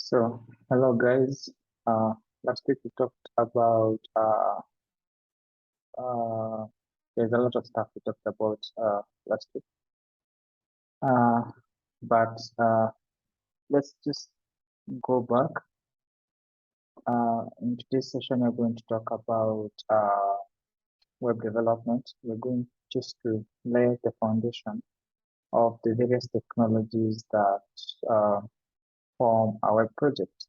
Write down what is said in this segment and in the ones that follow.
So, hello guys. Last week we talked about there's a lot of stuff we talked about last week. But let's just go back. In today's session, we're going to talk about web development. We're going just to lay the foundation of the various technologies that form our web project.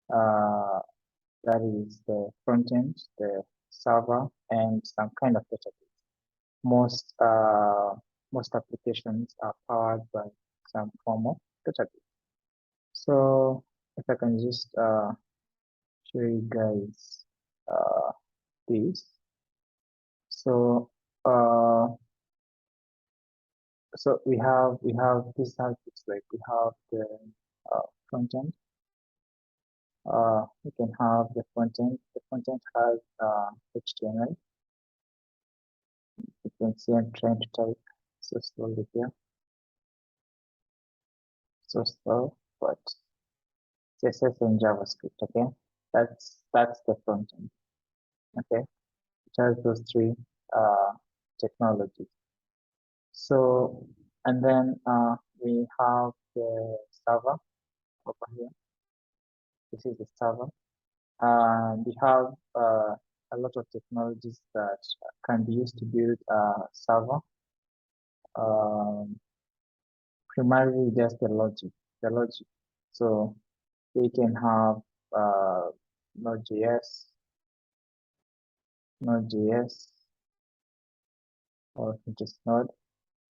That is the front end, the server, and some kind of database. Most applications are powered by some form of database. So if I can just show you guys this. So so we have this is how it looks like. We have the front end. We can have the front end. The front end has HTML. You can see I'm trying to type so slowly here. So slow, but CSS and JavaScript, okay? That's the front end, okay? It has those three technologies. So, and then we have the server over here. This is the server. We have a lot of technologies that can be used to build a server. Primarily just the logic. So we can have Node.js, or just Node,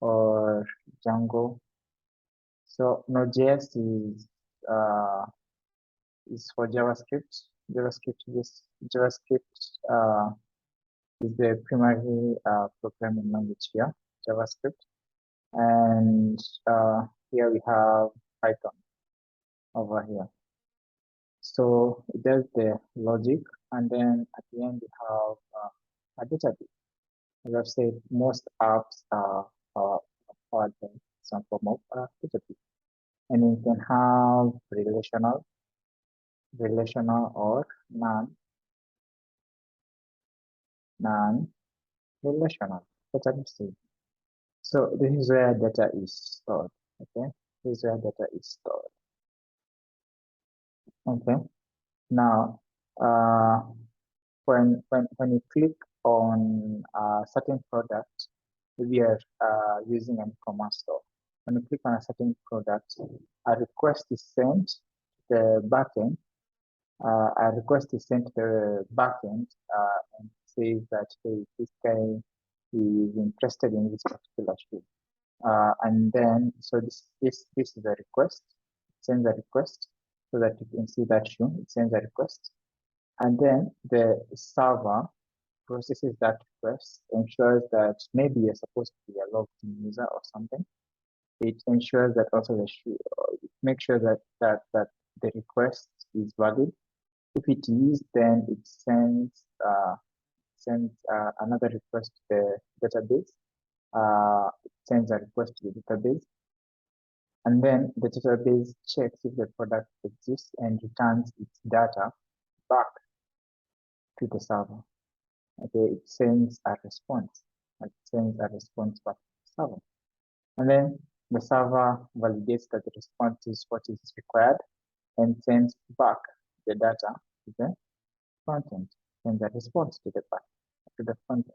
or Django. So Node.js is for JavaScript. JavaScript is the primary programming language here, JavaScript. And here we have Python over here. So it does the logic, and then at the end we have a database. As I've said, most apps are powered by some form of database. And you can have relational or non-relational database. So this is where data is stored. Okay, this is where data is stored. Okay, now when you click on a certain product, we are using an e-commerce store. When you click on a certain product, a request is sent to the backend. And says that, hey, this guy is interested in this particular shoe. And then, so this is a request. It sends a request so that you can see that shoe. It sends a request. And then the server processes that request, ensures that maybe you're supposed to be a logged in user or something. It ensures that also the shoe, make sure that the request is valid. If it is, then it sends another request to the database. It sends a request to the database, and then the database checks if the product exists and returns its data back to the server. Okay, it sends a response. Back to the server, and then the server validates that the response is what is required and sends back the data to the front end. Sends a response to the front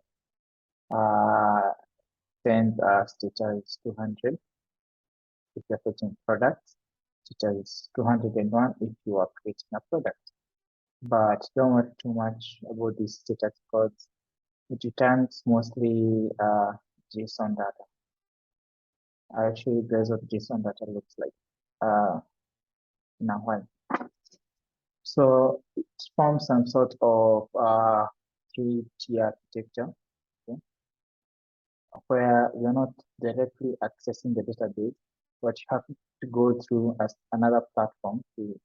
end. Sends status 200 if you're fetching products, status 201 if you are creating a product. But don't worry too much about these status codes. It returns mostly JSON data. I'll show you guys what JSON data looks like in a while. So it forms some sort of three-tier architecture, okay, where you're not directly accessing the database, but you have to go through another platform to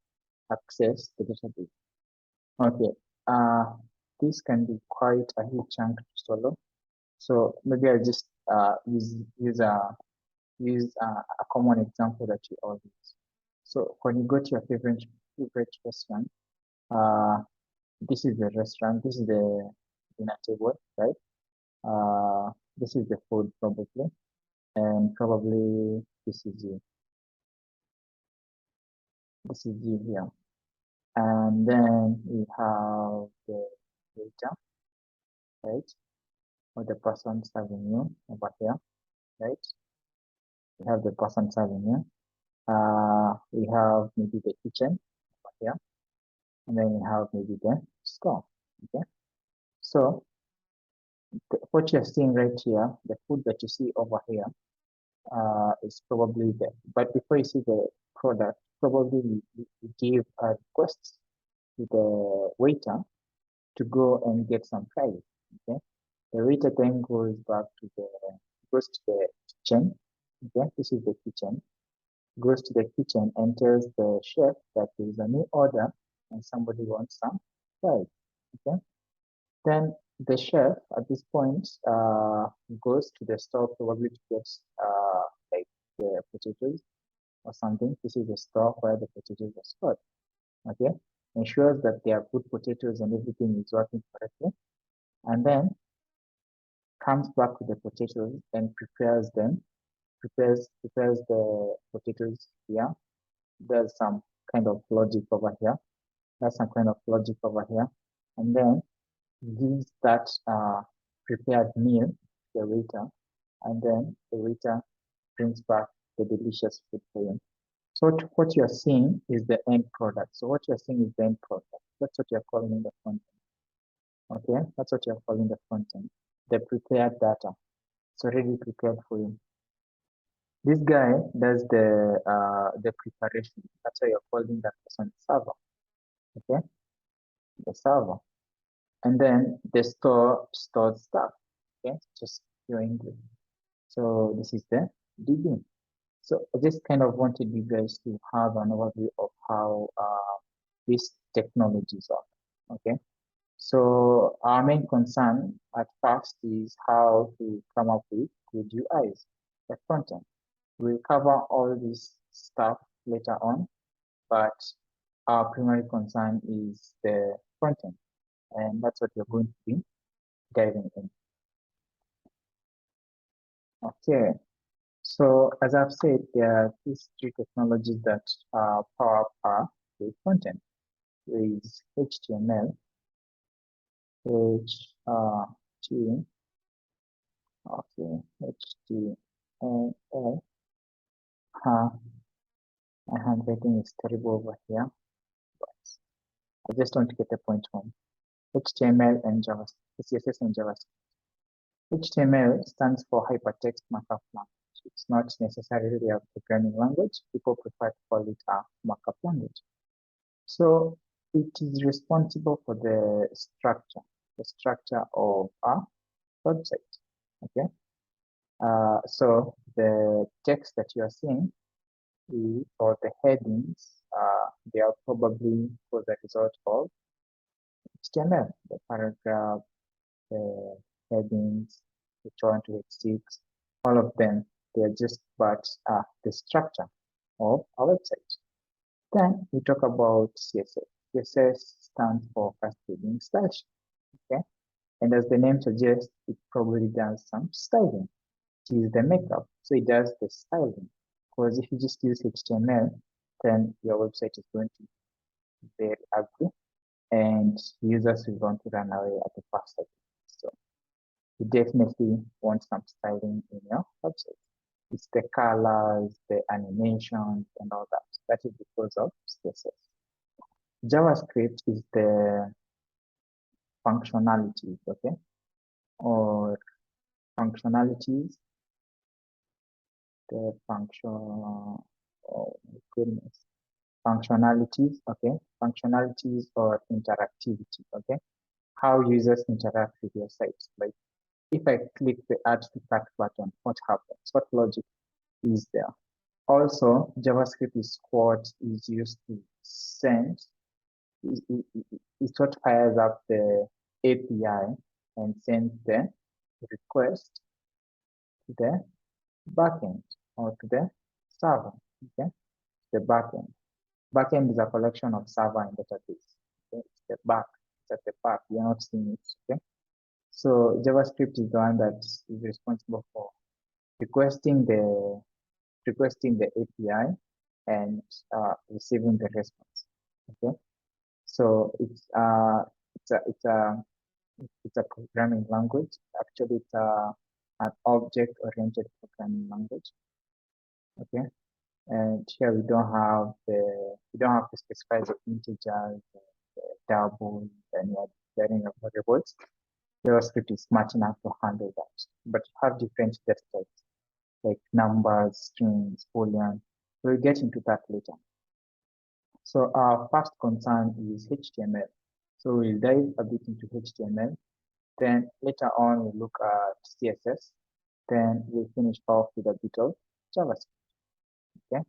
access the database. Okay, this can be quite a huge chunk to swallow. So maybe I'll just use a common example that you all use. So when you go to your favorite favorite restaurant. This is the restaurant. This is the dinner table, right? This is the food probably, and probably this is you. This is you here, and then we have the waiter, right? Or the person serving you over here, right? We have the person serving you. We have maybe the kitchen over here, and then we have maybe the store. Okay, so what you're seeing right here, the food that you see over here, is probably there. But before you see the product, probably we give a request to the waiter to go and get some fries. Okay, the waiter then goes to the kitchen. Okay, this is the kitchen. Goes to the kitchen and tells the chef that there is a new order and somebody wants some fries. Okay, then the chef at this point goes to the store probably to get like the potatoes or something. This is the store where the potatoes are stored. Okay, ensures that they are good potatoes and everything is working correctly, and then comes back with the potatoes and prepares them. Prepares the potatoes here. There's some kind of logic over here. There's some kind of logic over here, and then gives that prepared meal to the waiter, and then the waiter brings back the delicious food for you. So what you're seeing is the end product. So what you're seeing is the end product. That's what you're calling the front end. Okay, that's what you're calling the front end. The prepared data. It's already prepared for you. This guy does the preparation. That's why you're calling that person server. Okay, the server. And then the store stores stuff. Okay, just your English. So this is the DB. So I just kind of wanted you guys to have an overview of how these technologies are. Okay. So our main concern at first is how to come up with good UIs, the front end. We'll cover all this stuff later on, but our primary concern is the front end, and that's what we're going to be diving in. Okay, so as I've said, there are these three technologies that power up our front end. There is HTML, HTML. My handwriting is terrible over here, but I just want to get the point home. HTML and JavaScript, CSS and JavaScript. HTML stands for Hypertext Markup Language. It's not necessarily a programming language. People prefer to call it a markup language. So it is responsible for the structure of a website. Okay. So the text that you are seeing or the headings, they are probably for the result of HTML, the paragraph, the headings, the 1 to 6, all of them, they are just but the structure of a website. Then we talk about CSS. CSS stands for cascading style sheet. Okay, and as the name suggests, it probably does some styling. It is the makeup, so it does the styling. Because if you just use HTML, then your website is going to be very ugly, and users will want to run away at the first second. So you definitely want some styling in your website. It's the colors, the animations, and all that. That is because of CSS. JavaScript is the functionalities, okay? Or functionalities, the function, oh my goodness. Functionalities, okay? Functionalities or interactivity, okay? How users interact with your site. Like if I click the add to cart button, what happens? What logic is there? Also, JavaScript is what is used to send, it's what fires up the API and sends the request to the backend or to the server, okay, the backend. Backend is a collection of server and database. Okay? It's the back. It's at the back. You're not seeing it. Okay. So JavaScript is the one that is responsible for requesting the API and receiving the response. Okay. So it's a programming language. Actually, it's an object-oriented programming language. Okay. And here we don't have to specify the integers, the double, and you're getting variables. JavaScript is smart enough to handle that. But you have different data types like numbers, strings, boolean. We'll get into that later. So our first concern is HTML. So we'll dive a bit into HTML. Then later on, we'll look at CSS. Then we'll finish off with a bit of JavaScript. Okay.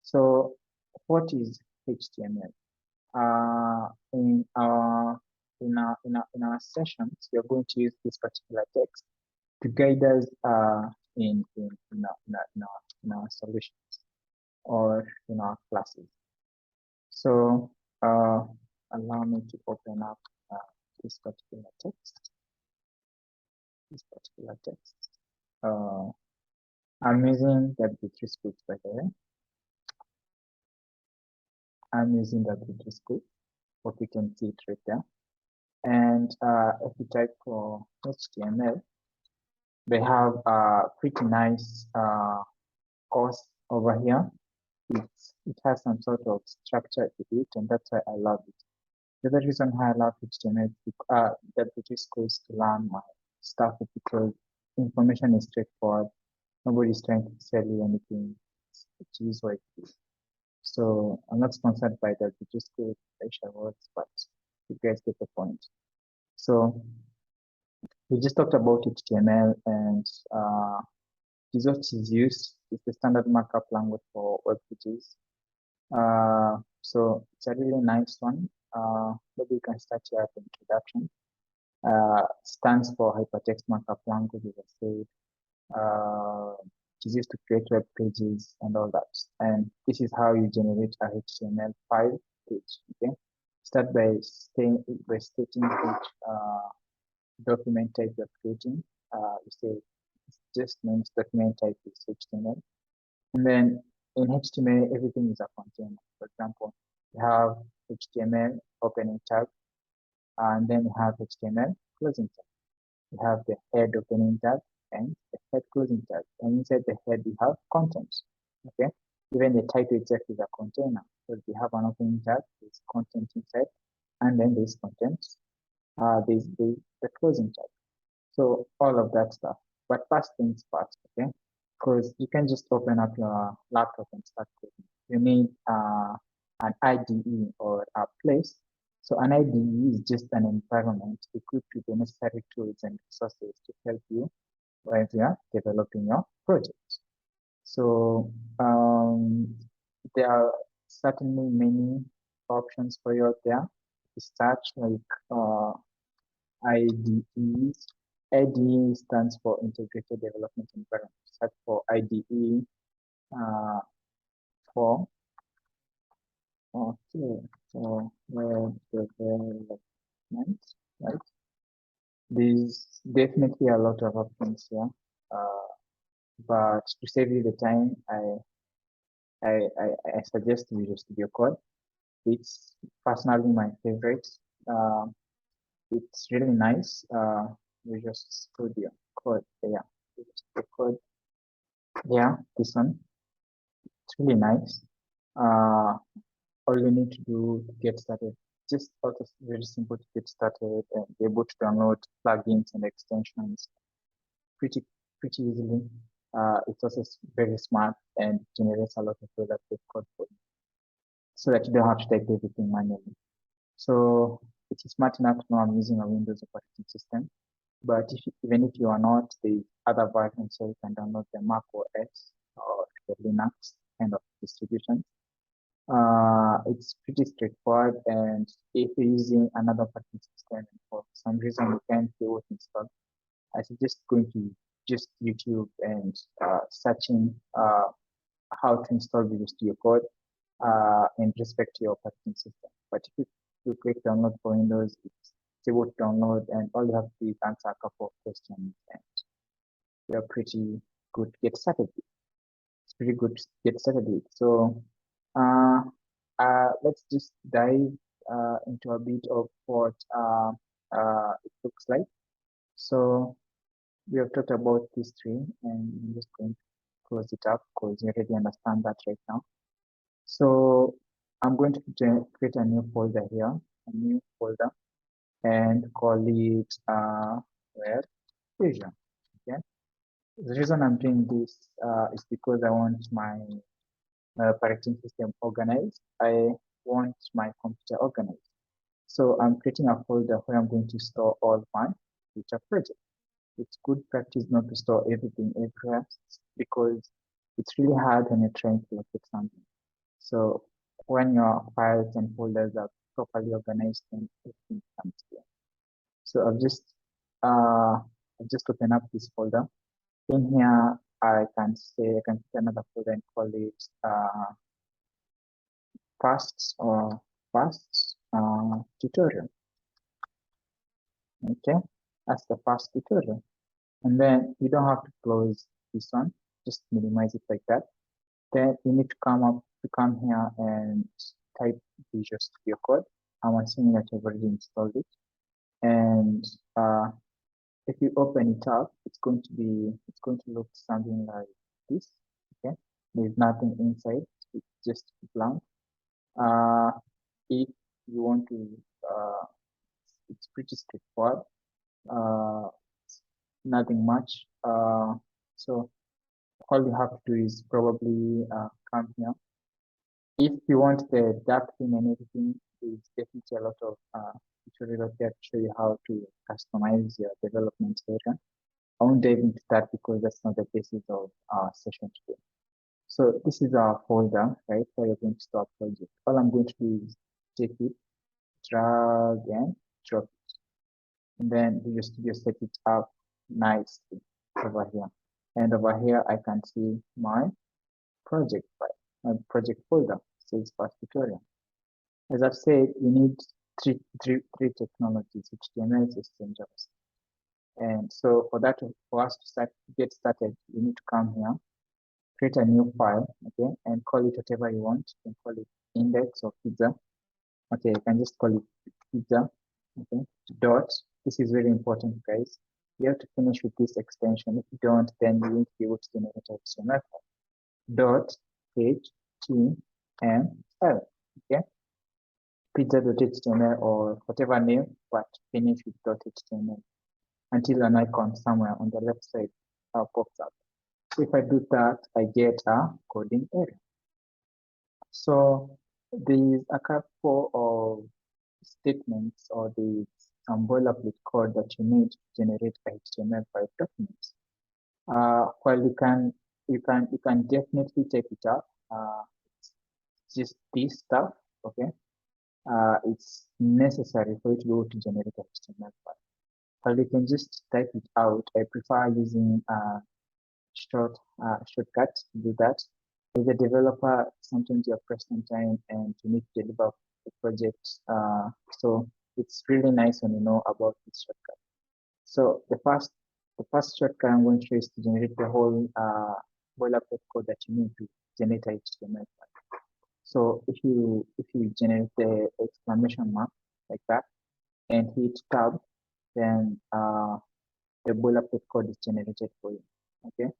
So what is HTML? In our sessions, we are going to use this particular text to guide us in our solutions or in our classes. So allow me to open up this particular text. I'm using W3 script, by the way. I'm using W3 script. Hope you can see it right there. And if you type for HTML, they have a pretty nice course over here. It has some sort of structure to it, and that's why I love it. The other reason why I love HTML W3 schools to learn my stuff is because information is straightforward. Nobody's trying to sell you anything. It is what it is. So I'm not sponsored by W3 school, Aisha words, but you guys get the point. So we just talked about HTML, and this is what is used. It's the standard markup language for web pages. So it's a really nice one. Maybe you can start here at the introduction. Stands for hypertext markup language, as I said. It is used to create web pages and all that. And this is how you generate a HTML5 page. Okay. Start by stating which document type you're creating. You say it just means document type is HTML. And then in HTML, everything is a container. For example, you have HTML opening tag, and then you have HTML closing tag. You have the head opening tag and the head closing tag. And inside the head, you have content. Okay. Even the title itself is a container. So we have an opening tag, there's content inside, and then there's content. There's the closing tag. So all of that stuff. But first things first, okay? Because you can just open up your laptop and start coding. You need an IDE or a place. So an IDE is just an environment equipped with the necessary tools and resources to help you when you are developing your project. So there are certainly many options for you out there. To start like IDEs. IDE stands for Integrated Development Environment. Search for IDE for web development, right? There's definitely a lot of options here, but to save you the time, I suggest Visual Studio Code. It's personally my favorite. It's really nice. Visual Studio Code, yeah, Visual Studio Code. Yeah, this one. It's really nice. All you need to do to get started, just also very simple to get started and be able to download plugins and extensions pretty easily. It's also very smart and generates a lot of productive code for you, so that you don't have to type everything manually. So it is smart enough to know I'm using a Windows operating system. But even if you are not, the other versions, so you can download the Mac OS or the Linux kind of distribution. It's pretty straightforward, and if you're using another operating system and for some reason you can't do what install, I suggest going to just YouTube and searching how to install Visual Studio Code. in respect to your operating system. But if you click download for Windows, it's able to download, and all you have to do is answer a couple of questions, and you're pretty good to get started with. It's pretty good to get started with. So let's just dive into a bit of what it looks like. So we have talked about this tree, and I'm just going to close it up because you already understand that right now. So I'm going to create a new folder here, and call it web Fusion. Okay. The reason I'm doing this is because I want my operating system organized. I want my computer organized. So I'm creating a folder where I'm going to store all my future projects. It's good practice not to store everything everywhere because it's really hard when you're trying to locate something. So when your files and folders are properly organized, then everything comes here. So I've just opened up this folder. In here, I can create another folder and call it past tutorial. Okay, that's the past tutorial. And then you don't have to close this one, just minimize it like that. Then you need to come here and type Visual Studio Code. I'm assuming that you've already installed it. And if you open it up, it's going to look something like this. Okay, there's nothing inside, it's just blank. If you want to, it's pretty straightforward. Nothing much. So all you have to do is probably come here. If you want the dark theme and everything, there's definitely a lot of tutorials there to show you how to customize your development area. I won't dive into that because that's not the basis of our session today. So this is our folder, right, where you're going to start project. All I'm going to do is take it, drag and drop it. And then Visual Studio set it up nicely over here. And over here, I can see my project file, my project folder. So it's past tutorial. As I've said, you need three technologies: HTML, CSS, and JS. And so for us to get started, you need to come here, create a new file, okay, and call it whatever you want. You can call it index or pizza. Okay, you can just call it pizza. Okay, dot. This is very important, guys. You have to finish with this extension. If you don't, then you won't be able to generate HTML file. Dot HTML. Okay, pizza.html or whatever name, but finish with .html until an icon somewhere on the left side pops up. If I do that, I get a coding error. So there's a couple of statements or there's some boilerplate code that you need to generate HTML5 documents. While you can definitely take it up. It's just this stuff, okay? It's necessary for you to be able to generate HTML5. While you can just type it out, I prefer using shortcut to do that. As a developer, sometimes you're pressed on time and you need to deliver the project. So it's really nice when you know about this shortcut. So the first shortcut I'm going to show is to generate the whole boilerplate code that you need to generate HTML file. So if you generate the exclamation mark like that and hit tab, then the boilerplate code is generated for you. Okay,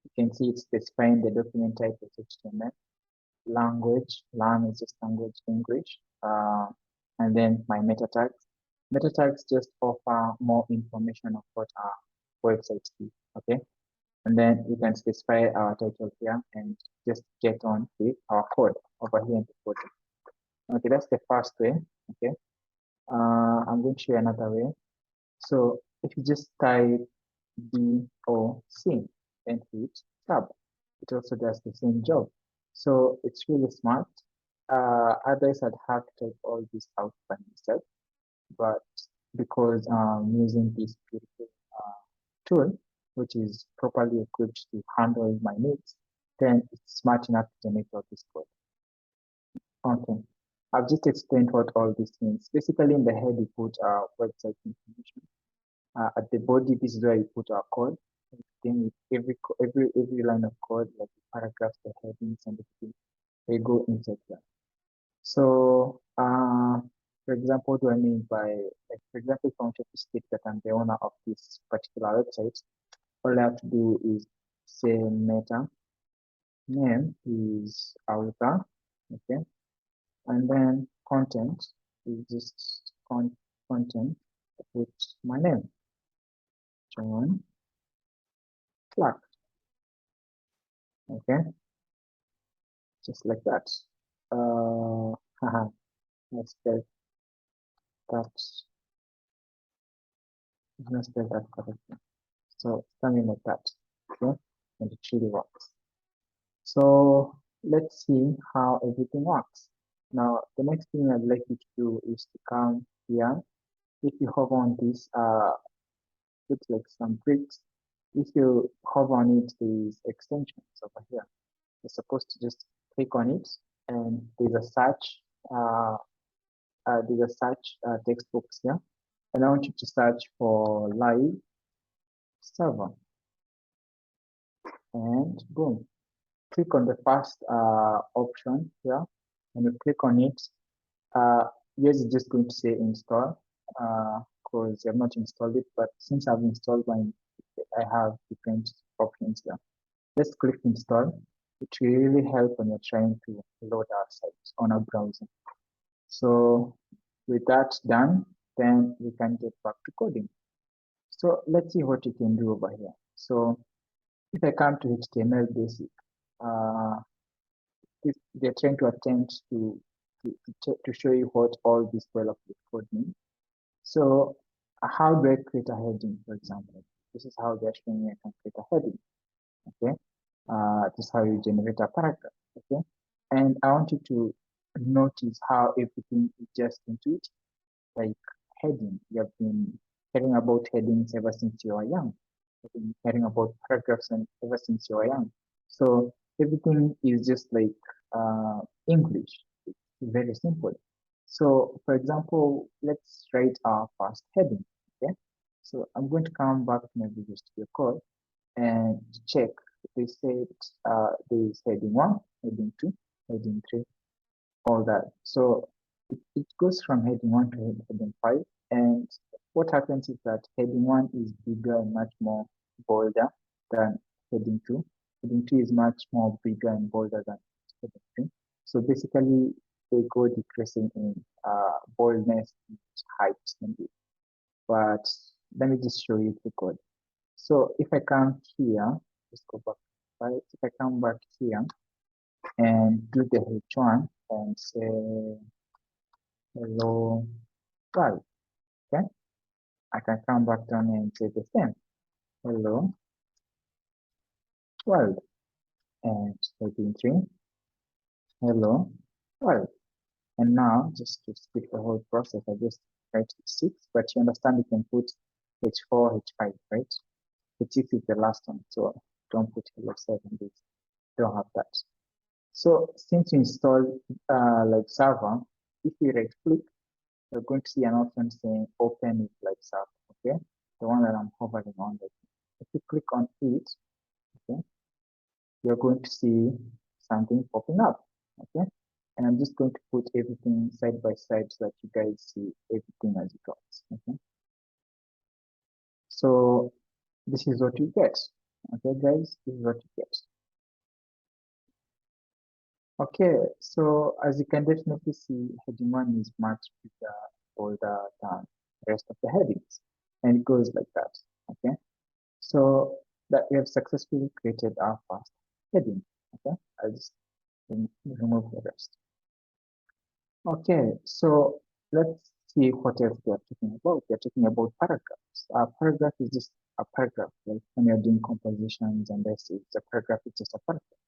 you can see it's specifying the document type as HTML, language, lang is just language English, and then my meta tags. Meta tags just offer more information of what our website is. Okay, and then we can specify our title here and just get on with our code over here in the code. Okay, that's the first way. Okay, I'm going to show you another way. So if you just type DOC and hit tab, it also does the same job. So it's really smart. Otherwise, I'd have to type all this out by myself, but because I'm using this beautiful tool, which is properly equipped to handle my needs, then it's smart enough to generate all this code. Okay. I've just explained what all this means. Basically, in the head, you put website information. At the body, this is where you put our code. Then with every line of code, like the paragraphs, the headings, and everything, they go inside there. So, for example, what do I mean by, like, for example, if I want to state that I'm the owner of this particular website, all I have to do is say meta name is author, okay, and then content is just content. I put my name, John Clark, okay, just like that. Haha, let's spell that. Let's spell that correctly. So something like that, okay, and it really works. So let's see how everything works. Now, the next thing I'd like you to do is to come here. If you hover on this, looks like some bricks. If you hover on it, there's extensions over here. You're supposed to just click on it, and there's a search. Text box here, and I want you to search for live server, and boom, click on the first option here, and you click on it. Yours is just going to say install because you have not installed it, but since I've installed mine, I have different options here. Let's click install. It will really help when you're trying to load our site on our browser. So with that done, then we can get back to coding. So let's see what you can do over here. So if I come to HTML basic, if they're trying to attempt to show you what all this boilerplate code means. So how do I create a heading, for example? This is how they're showing me I can create a heading, okay? This is how you generate a paragraph, okay? And I want you to notice how everything is just intuitive, like heading. You have been hearing about headings ever since you were young. You've been hearing about paragraphs and ever since you were young. So everything is just like English. It's very simple. So for example, let's write our first heading, okay? So I'm going to come back to my Visual Studio Code and check. They said there is heading 1, heading 2, heading 3, all that. So it goes from heading 1 to heading 5. And what happens is that heading 1 is bigger and much more bolder than heading 2. Heading 2 is much more bigger and bolder than heading 3. So basically, they go decreasing in boldness, height, and width. But let me just show you the code. So if I come here, let's go back, right? If I come back here and do the H1 and say hello world, okay? I can come back down and say the same, hello world, and heading 3, hello world. And now, just to skip the whole process, I just write H6, but you understand you can put H4, H5, right? H6 is the last one, so don't put hello 7, this don't have that. So since you install like server, if you right click, you're going to see an option saying open with like server, okay? The one that I'm hovering on. If you click on it, okay, you're going to see something popping up, okay? And I'm just going to put everything side by side so that you guys see everything as it goes, okay? So this is what you get, okay, guys? This is what you get. Okay, so as you can definitely see, heading 1 is much bigger, bolder than the rest of the headings, and it goes like that, okay? So that we have successfully created our first heading, okay? I'll just remove the rest. Okay, so let's see what else we are talking about. We are talking about paragraphs. A paragraph is just a paragraph, like when you're doing compositions and essays, a paragraph is just a paragraph.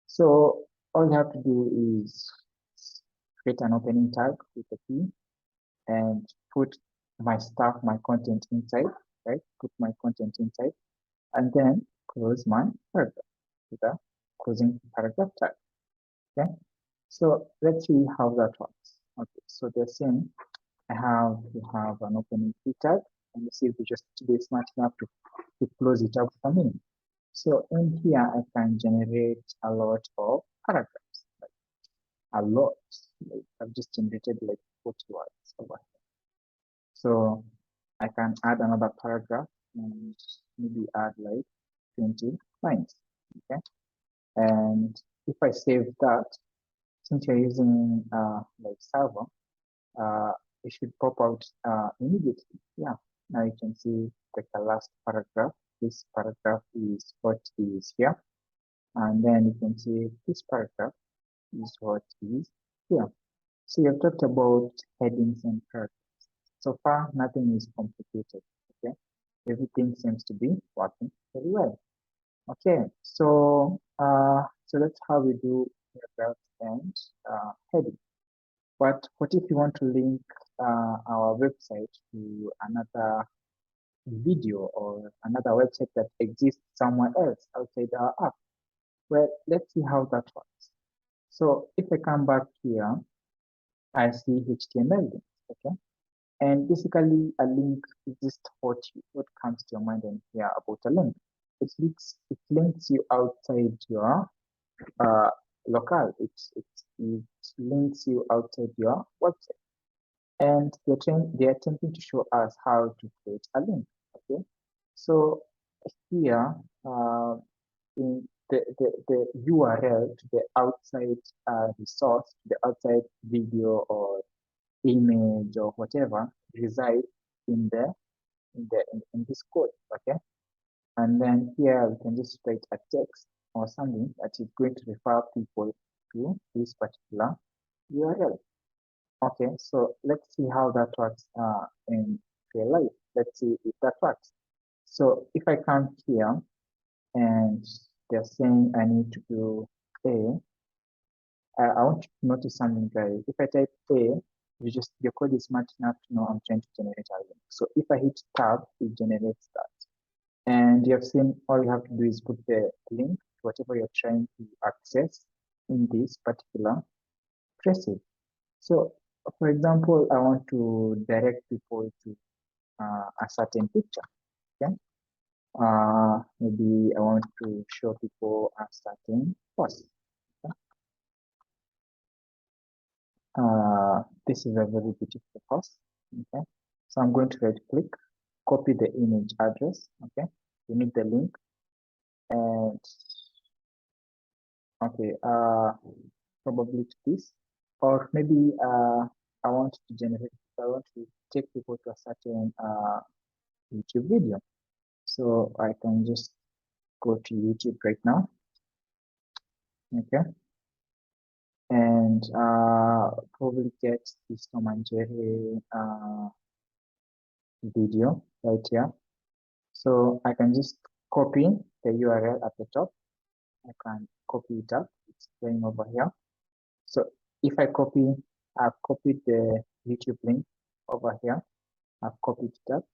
So all you have to do is create an opening tag with a P and put my stuff, my content inside, right? Put my content inside, and then close my paragraph with a closing paragraph tag, okay? So let's see how that works. Okay, so they're saying you have an opening key tag, and you see if you just be smart enough to close it up for me. So in here, I can generate a lot of paragraphs, like a lot. Like I've just generated like 40 words over here. So I can add another paragraph and maybe add like 20 lines. Okay. And if I save that, since you're using like server, it should pop out immediately. Yeah. Now you can see like the last paragraph. This paragraph is what is here. And then you can see this paragraph is what is here. So you've talked about headings and paragraphs. So far, nothing is complicated. Okay. Everything seems to be working very well. Okay. So that's how we do paragraphs and heading. But what if you want to link our website to another video or another website that exists somewhere else outside our app? Well, let's see how that works. So if I come back here, I see HTML links, okay? And basically a link is just what comes to your mind when you hear about a link. It links you outside your local. It links you outside your website. And they're attempting to show us how to create a link. Okay, so here in the URL to the outside resource, the outside video or image or whatever resides in the in this code. Okay, and then here we can just write a text or something that is going to refer people to this particular URL. Okay, so let's see how that works in real life. Let's see if that works. So if I come here and they're saying I need to do A, I want you to notice something, guys. If I type A, your code is smart enough to know I'm trying to generate a link. So if I hit tab, it generates that. And you have seen all you have to do is put the link to whatever you're trying to access in this particular traces. So, for example, I want to direct people to a certain picture. Okay, maybe I want to show people a certain post. Okay? This is a very beautiful post. Okay, so I'm going to right click, copy the image address. Okay, you need the link, and okay, probably to this, or maybe I want to generate. I want to take people to a certain YouTube video. So I can just go to YouTube right now. Okay. And probably get this Tom and Jerry video right here. So I can just copy the URL at the top. I can copy it up. It's playing over here. So if I've copied the YouTube link over here. I've copied it up.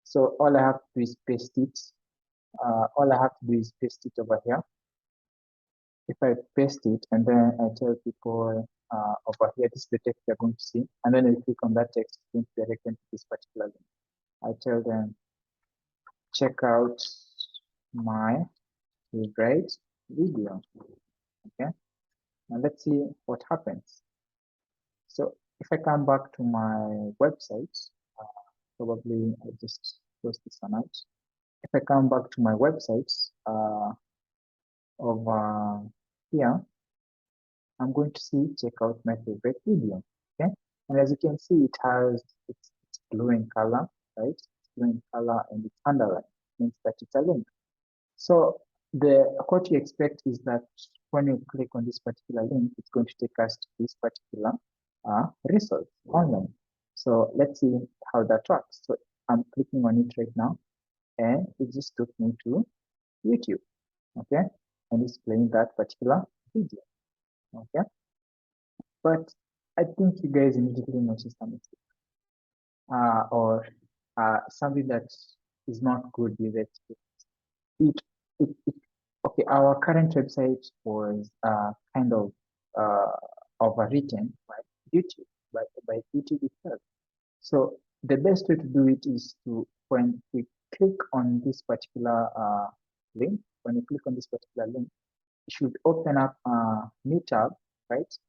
So all I have to do is paste it. All I have to do is paste it over here. If I paste it and then I tell people over here, this is the text they're going to see, and then I click on that text, it's going to direct them to this particular link. I tell them, check out my favorite video. Okay, now let's see what happens. So if I come back to my website, probably I just close this one out. If I come back to my website over here, I'm going to see check out my favorite video. Okay, and as you can see, it's blue in color, right? It's blue in color and it's underlined, means that it's a link. So what you expect is that when you click on this particular link, it's going to take us to this particular resource online. So let's see how that works. So I'm clicking on it right now, and it just took me to YouTube. Okay, and it's playing that particular video. Okay, but I think you guys immediately noticed a mistake or something that is not good with it. It okay, our current website was kind of overwritten by YouTube, by YouTube itself. So the best way to do it is to, when we click on this particular link, when you click on this particular link, it should open up a new tab, right?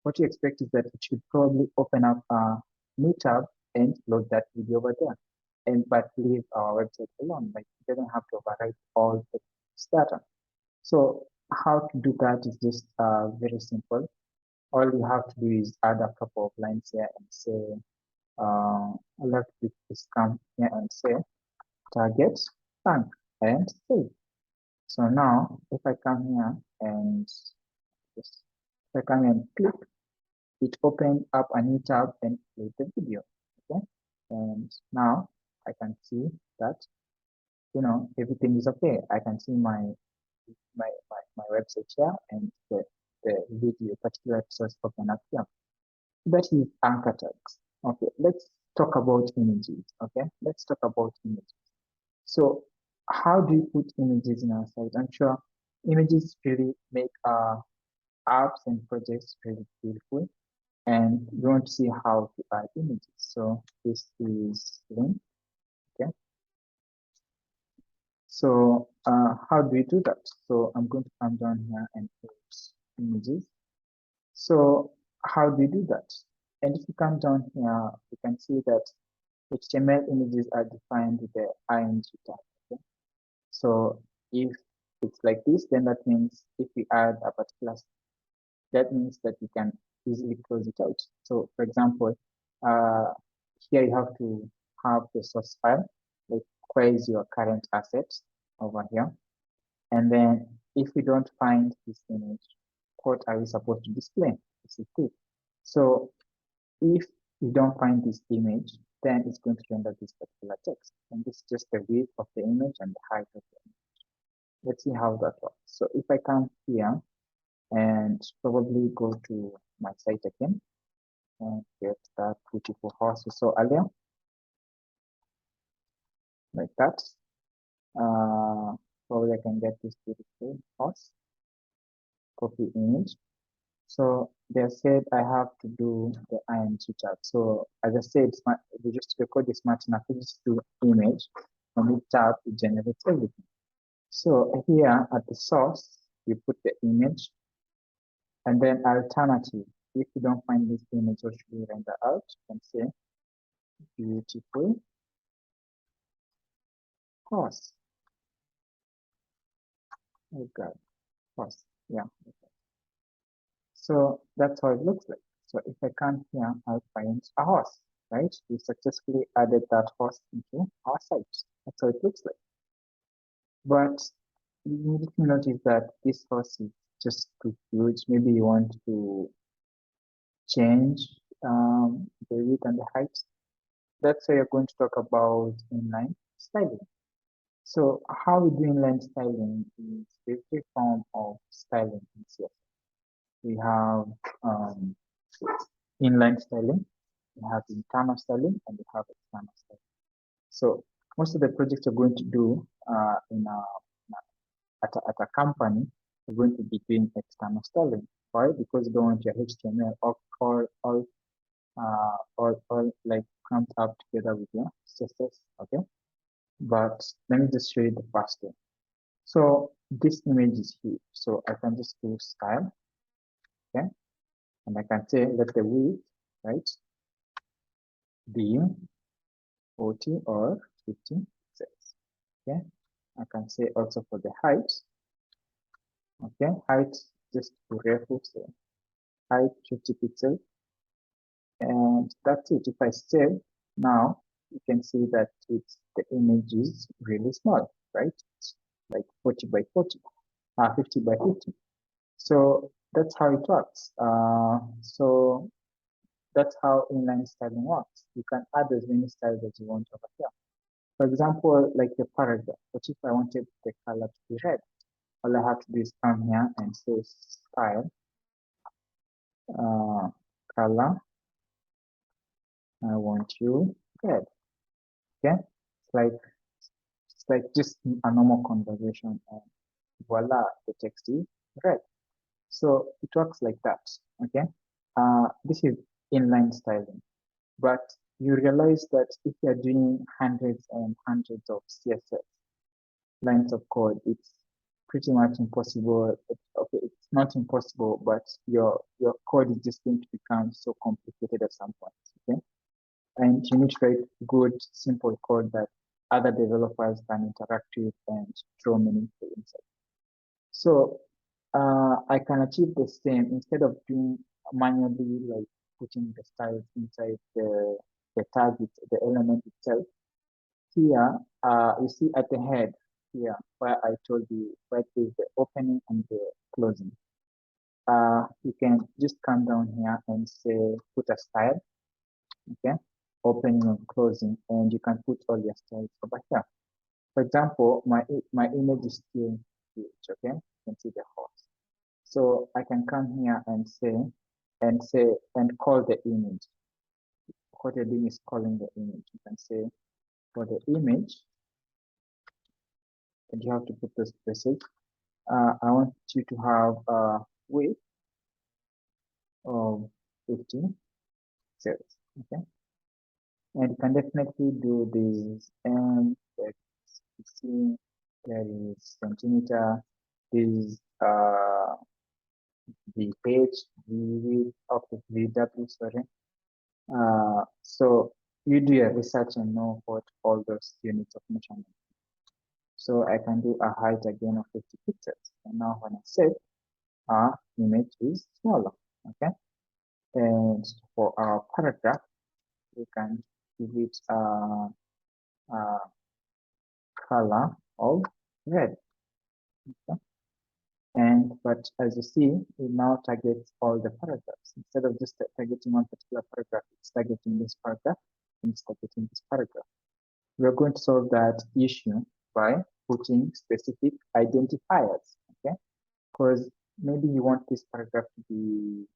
What you expect is that it should probably open up a new tab and load that video over there, and but leave our website alone. Like, it doesn't have to overwrite all the data. So how to do that is just very simple. All you have to do is add a couple of lines here and say, I'll have to click this come here and say target bank and save. So now if I come here and just, if I come here and click, it opened up a new tab and play the video. Okay, and now I can see that, you know, everything is okay. I can see my website here, and the video particular source open up here. That is anchor tags. Okay, let's talk about images. Okay, let's talk about images. So how do you put images in our site? I'm sure images really make our apps and projects really beautiful, and you want to see how to add images. So this is link. Okay, so how do we do that? So I'm going to come down here and put images. So how do you do that? And if you come down here, you can see that HTML images are defined with the ing tag. Okay? So if it's like this, then that means if we add a particular, that means that we can easily close it out. So for example, here you have to have the source file, like where is your current asset over here. And then if we don't find this image, what are we supposed to display? This is it. So if we don't find this image, then it's going to render this particular text. And this is just the width of the image and the height of the image. Let's see how that works. So if I come here and probably go to my site again and get that beautiful horse we saw earlier, like that. Probably I can get this beautiful horse, copy image. So they said I have to do the ing tag. So as I said, we just record this smart enough just do image, and we tab, it generates everything. So here at the source, you put the image, and then alternative, if you don't find this image, what should we render out? You can say beautiful horse. Oh God, horse. Yeah. So that's how it looks like. So if I come here, I'll find a horse, right? We successfully added that horse into our site. That's how it looks like. But you need to notice that this horse is just too huge. Maybe you want to change the width and the height. That's why you're going to talk about inline styling. So how we do inline styling is every form of styling in CSS. We have inline styling, we have internal styling, and we have external styling. So most of the projects you're going to do at a company, you're going to be doing external styling. Why? Because you don't want your HTML all like cramped up together with your CSS. Okay. But let me just show you the first one. So this image is huge. So I can just do style. Okay. And I can say let the width, right, be 40 or 50 pixels. Okay. I can say also for the height. Okay, height just to reference, so height 50 pixels. And that's it. If I save now, you can see that it's the image is really small, right? It's like 40 by 40, 50 by 50. So that's how it works. So that's how inline styling works. You can add as many styles as you want over here. For example, like the paragraph. What if I wanted the color to be red? All I have to do is come here and say style, color. I want you red. Okay, it's like just a normal conversation, and voila, the text is red. So it works like that. Okay. this is inline styling. But you realize that if you're doing hundreds and hundreds of CSS lines of code, it's pretty much impossible. Okay, it's not impossible, but your code is just going to become so complicated at some point. Okay, and you need to write good, simple code that other developers can interact with and draw meaningful insights. So I can achieve the same instead of doing manually, like putting the styles inside the target, the element itself. Here, you see at the head here, where I told you, where is the opening and the closing. You can just come down here and say, put a style, okay, opening and closing, and you can put all your styles over here. For example, my image is still huge, okay? You can see the horse. So I can come here and call the image. What you're doing is calling the image. You can say for the image, and you have to put this message. I want you to have a width of 50 cells, okay? And you can definitely do this, and see there is centimeter, this the page, the width of the VW, sorry. So you do your research and know what all those units of measurement. So I can do a height again of 50 pixels. And now when I save, our image is smaller, okay? And for our paragraph, we can give it a color of red, okay? But as you see, it now targets all the paragraphs. Instead of just targeting one particular paragraph, it's targeting this paragraph, and it's targeting this paragraph. We're going to solve that issue by putting specific identifiers, okay? Because maybe you want this paragraph to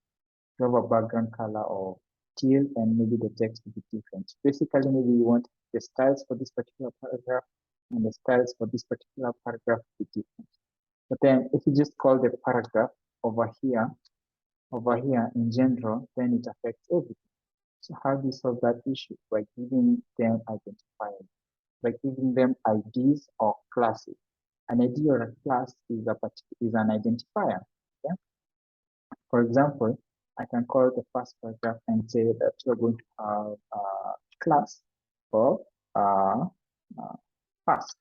have a background color of teal, and maybe the text to be different. Basically, maybe you want the styles for this particular paragraph and the styles for this particular paragraph to be different. But then if you just call the paragraph over here in general, then it affects everything. So how do you solve that issue? By giving them identifiers, by giving them IDs or classes. An ID or a class is an identifier. Okay? For example, I can call the first paragraph and say that we're going to have a class of first.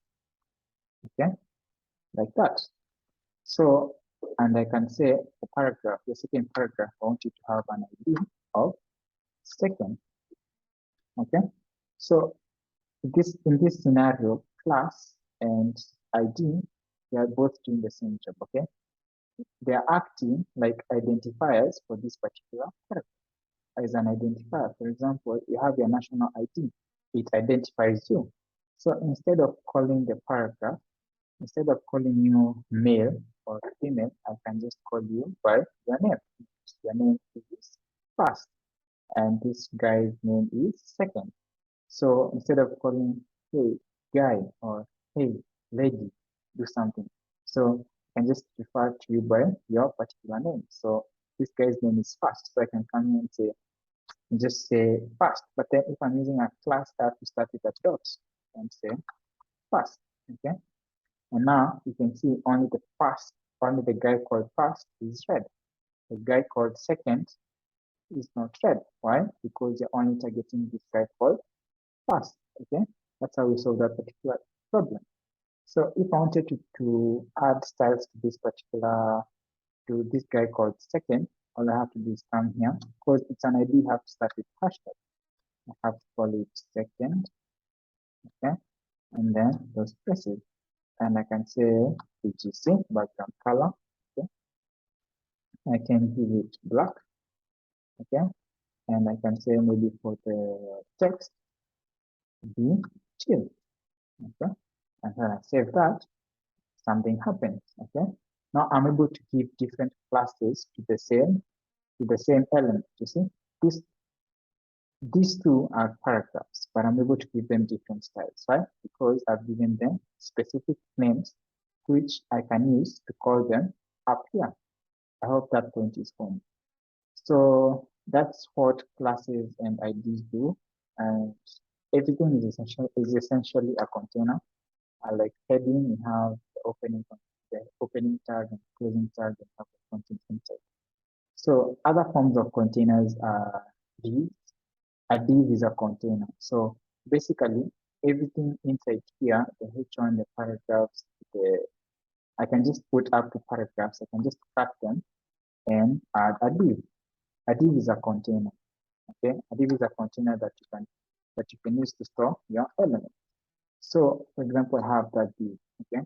Okay, like that. So, and I can say the paragraph, the second paragraph, I want you to have an ID of second. Okay, so in this scenario, class and ID, they are both doing the same job. Okay, they are acting like identifiers for this particular paragraph. As an identifier, for example, you have your national ID, it identifies you. So instead of calling the paragraph, instead of calling you male or female, I can just call you by your name. Your name is first, and this guy's name is second. So instead of calling, hey, guy, or hey, lady, do something. So I can just refer to you by your particular name. So this guy's name is first. So I can come here and say, just say first. But then if I'm using a class, I have to start with a dot and say first. Okay. And now you can see only the guy called first is red. The guy called second is not red. Why? Because you're only targeting this guy called first. Okay, that's how we solve that particular problem. So if I wanted to add styles to this guy called second, all I have to do is come here. Because it's an ID, I have to start with hashtag. I have to call it second. Okay, and then those spaces. And I can say BGC, background color. Okay, I can give it black. Okay, and I can say maybe for the text, be chill. Okay, and when I save that, something happens. Okay, now I'm able to give different classes to the same element. You see, these two are paragraphs, but I'm able to give them different styles, right? Because I've given them specific names which I can use to call them up here. I hope that point is home. So That's what classes and IDs do, and everything is essentially a container. Like heading, we have the opening tag and closing tag and have the content inside. So other forms of containers are divs. A div is a container. So basically, everything inside here, the H1, the paragraphs, I can just put up to paragraphs. I can just cut them and add a div. A div is a container. Okay, a div is a container that you can use to store your element. So, for example, I have that div. Okay,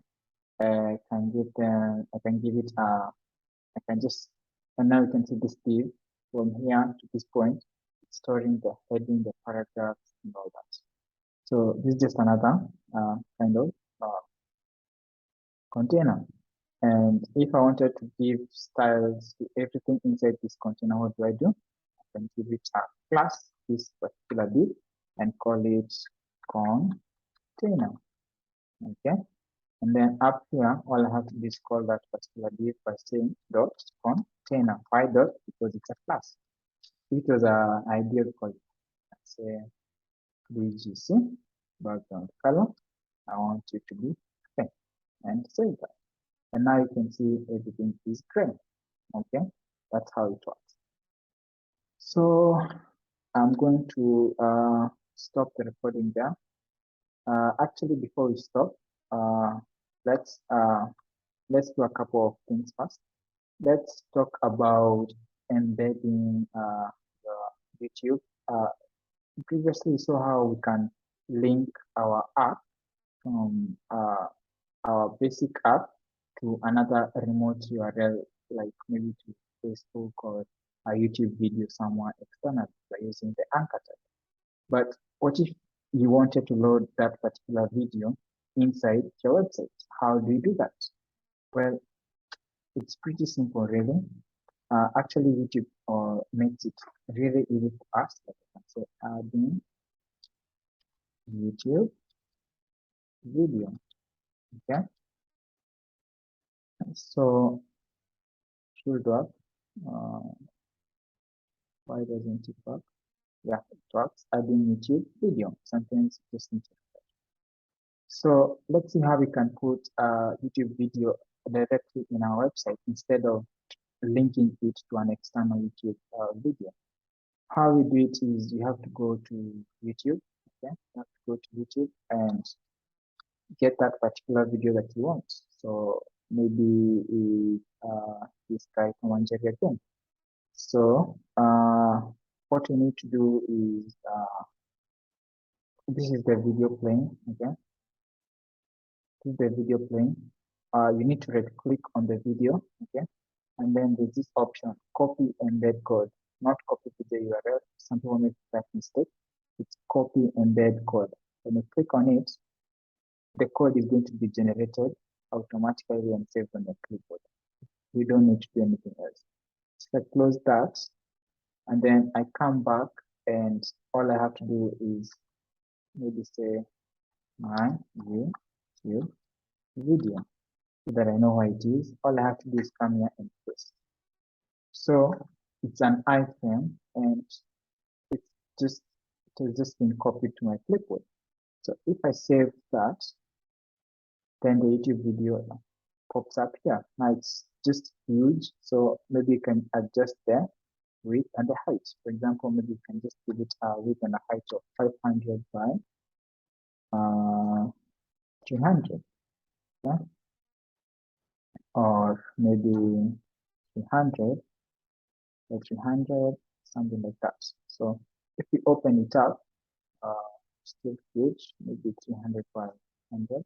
I can give it I can just, and now you can see this div from here to this point, storing the heading, the paragraphs, and all that. So this is just another kind of container. And if I wanted to give styles to everything inside this container, what do? I can give it a class, this particular div, and call it container. Okay. And then up here, all I have to do is call that particular div by saying dot container. Why dot? Because it's a class. It was an ideal call. Let's say BGC background color. I want it to be gray and save that. And now you can see everything is gray. Okay, that's how it works. So I'm going to stop the recording there. Actually, before we stop, let's do a couple of things first. Let's talk about embedding YouTube. Previously, we saw how we can link our app from our basic app to another remote URL, like maybe to Facebook or a YouTube video somewhere external by using the anchor tag. But what if you wanted to load that particular video inside your website? How do you do that? Well, it's pretty simple, really. Actually, YouTube makes it really easy for us. Like I can say adding YouTube video. Okay, so should work. Why doesn't it work? Yeah, it works. Adding YouTube video. Sometimes it just needs. So let's see how we can put a YouTube video directly in our website instead of linking it to an external YouTube video. How we do it is you have to go to YouTube. Okay, you have to go to YouTube and get that particular video that you want. So maybe this guy from Nigeria again. So what we need to do is this is the video playing. Okay, this is the video playing. You need to right click on the video. Okay, and then there's this option, copy embed code, not copy to the URL. Some people make that mistake. It's copy embed code. When you click on it, the code is going to be generated automatically and saved on the clipboard. You don't need to do anything else. So I close that, and then I come back, and all I have to do is maybe say my YouTube video so that I know what it is. All I have to do is come here and paste. So it's an iframe, and it has just been copied to my clipboard. So if I save that, then the YouTube video pops up here. Now it's just huge, so maybe you can adjust the width and the height. For example, maybe you can just give it a width and a height of 500 by 300, yeah? Or maybe 300 by 300, something like that. So if we open it up, still huge, maybe 300 by 100.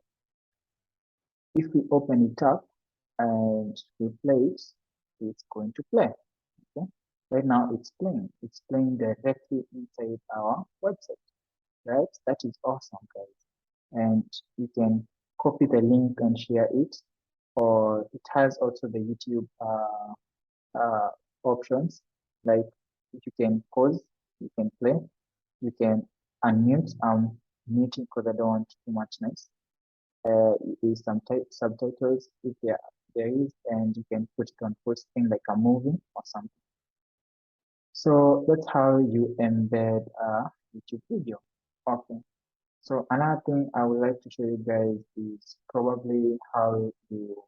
If we open it up and we play it, it's going to play. Okay, right now it's playing. It's playing directly inside our website. Right, that is awesome, guys. And you can copy the link and share it, or it has also the YouTube options, like you can pause, you can play, you can unmute. I'm muting because I don't want too much noise. Is some subtitles if there is, and you can put it on full screen like a movie or something. So that's how you embed a YouTube video. Okay. So another thing I would like to show you guys is probably how you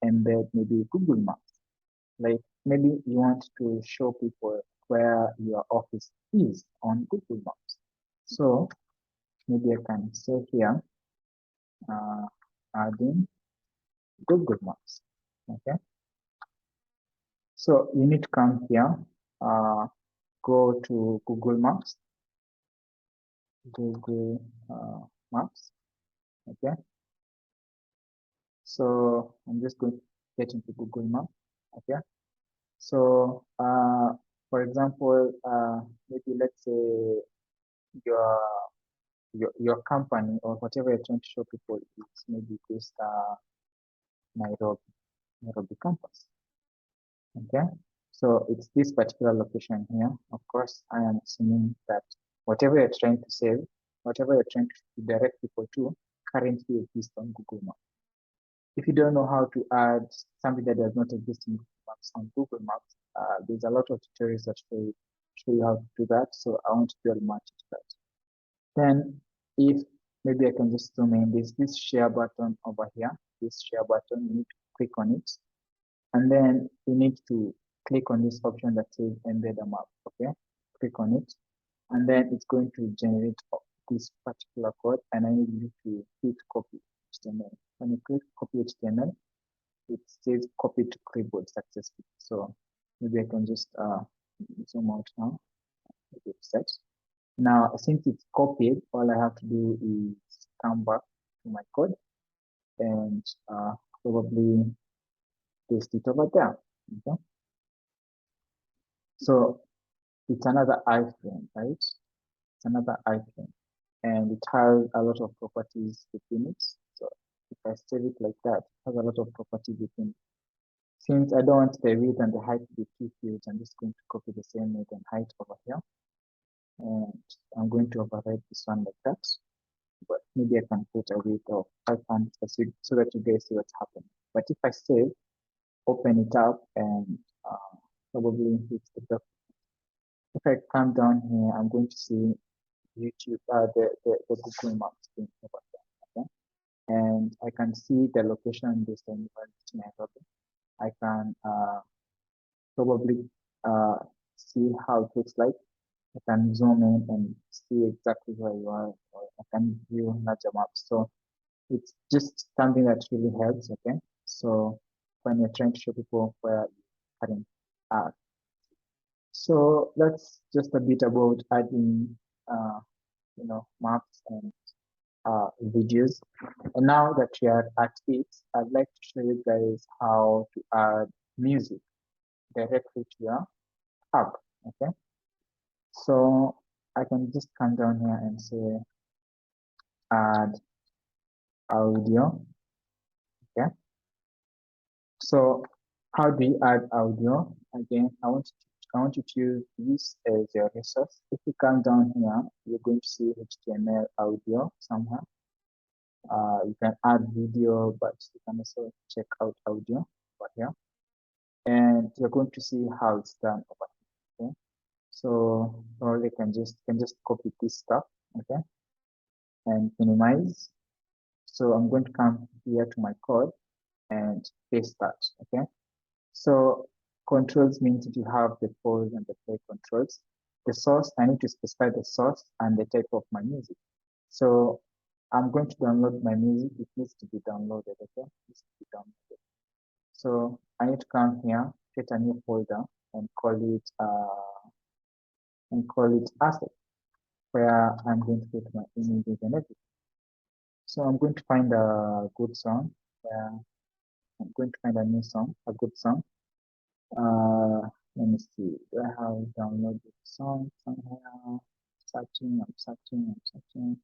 embed maybe Google Maps. Like maybe you want to show people where your office is on Google Maps. So maybe I can say here, adding Google Maps. Okay. So you need to come here, go to Google Maps, Google Maps. Okay. So I'm just going to get into Google Maps. Okay. So for example, maybe let's say your your company or whatever you're trying to show people is maybe this Nairobi campus. Okay, so it's this particular location here. Of course, I am assuming that whatever you're trying to save, whatever you're trying to direct people to, currently exists on Google Maps. If you don't know how to add something that does not exist in Google Maps on Google Maps, there's a lot of tutorials that show you how to do that. So I won't dwell much into that. Then if maybe I can just zoom in, there's this share button over here. This share button, you need to click on it. And then you need to click on this option that says embed a map. Okay, click on it. And then it's going to generate this particular code. And I need you to hit copy HTML. When you click copy HTML, it says copy to clipboard successfully. So maybe I can just zoom out now. Maybe set. Now, since it's copied, all I have to do is come back to my code and probably paste it over there. Okay. So it's another iframe, right? It's another iframe, and it has a lot of properties within it. So if I save it like that, it has a lot of properties within it. Since I don't want the width and the height to be too huge, I'm just going to copy the same width and height over here. And I'm going to override this one like that. But maybe I can put a width of 500 so that you guys see what's happening. But if I save, open it up, and probably hit the document. If I come down here, I'm going to see YouTube, the Google Maps thing over there. Okay, and I can see the location based on Nairobi. I can probably see how it looks like. I can zoom in and see exactly where you are, or I can view larger maps. So it's just something that really helps. Okay, so when you're trying to show people where you currently are. So that's just a bit about adding, maps and videos. And now that we are at it, I'd like to show you guys how to add music directly to your app. Okay, so I can just come down here and say add audio. Okay, so how do you add audio? Again, I want you to use this as your resource. If you come down here, you're going to see HTML audio somewhere. You can add video, but you can also check out audio over here. And you're going to see how it's done over here. Okay, so probably can just copy this stuff, okay, and minimize. So I'm going to come here to my code and paste that. Okay, so controls means that you have the pause and the play controls. The source, I need to specify the source and the type of my music. So I'm going to download my music. It needs to be downloaded. Okay, it needs to be downloaded. So I need to come here, create a new folder, and call it asset, where I'm going to put my images and everything. So I'm going to find a good song. I'm going to find a new song, a good song. Let me see. Do I have downloaded the song somewhere? I'm searching.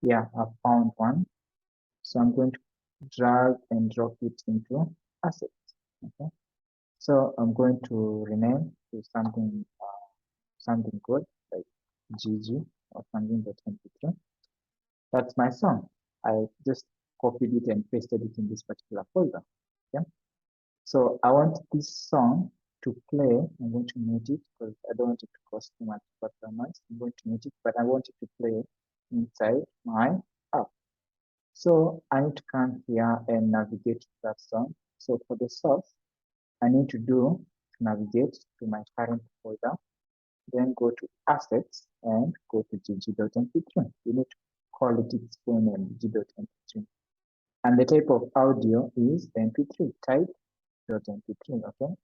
Yeah, I found one. So I'm going to drag and drop it into assets. Okay. So I'm going to rename to something good like GG or something .mp3. That's my song. I just copied it and pasted it in this particular folder. Okay. So I want this song to play. I'm going to mute it because I don't want it to cause too much background noise. I'm going to mute it, but I want it to play inside my app. So I need to come here and navigate to that song. So for the source, I need to navigate to my current folder, then go to assets and go to gg.mp3. You need to call it its full name, gg.mp3. And the type of audio is mp3, type.mp3, okay?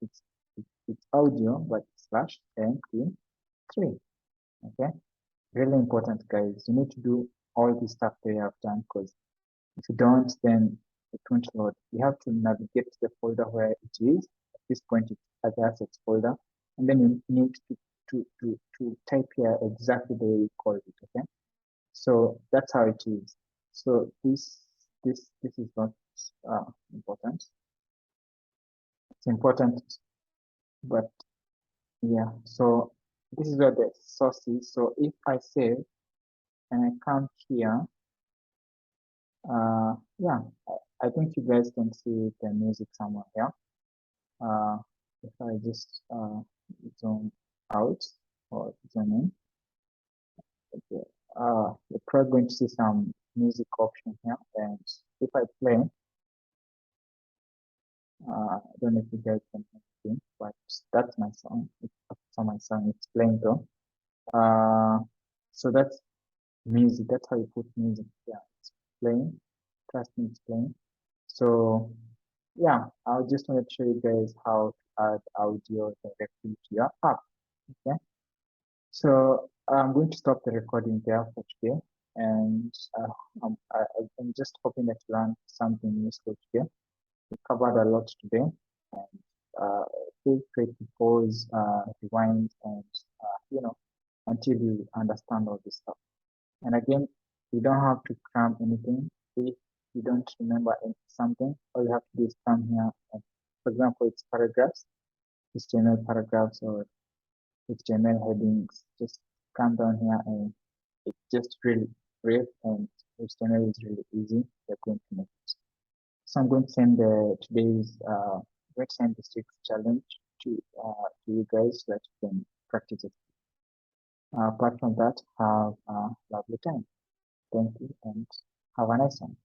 It's audio, but slash mp3, okay? Really important, guys. You need to do all this stuff that you have done, because if you don't, then it won't load. You have to navigate to the folder where it is. At this point, it's at the assets folder, and then you need to type here exactly the way you call it. Okay, so that's how it is. So this is not important. It's important, but yeah. So this is where the source is. So if I save and I come here, yeah, I think you guys can see the music somewhere here. If I just zoom out or zoom in, okay, you're probably going to see some music option here. And if I play, I don't know if you guys can see, but that's my song. It's my song. It's playing though. So that's music. That's how you put music. Yeah, it's playing. Trust me, it's playing. So yeah, I just want to show you guys how to add audio directly to your app. Okay, so I'm going to stop the recording there for today, and I'm just hoping that you learned something useful today. We covered a lot today, and feel free to pause, rewind, and until you understand all this stuff. And again, you don't have to cram anything. If you don't remember something, all you have to do is come here. And, for example, it's paragraphs, HTML paragraphs, or HTML headings. Just come down here, and it's just really brief, and HTML is really easy. You're going to make it. So I'm going to send today's Great Scientific Challenge to you guys so that you can practice it. Apart from that, have a lovely time. Thank you and have a nice one.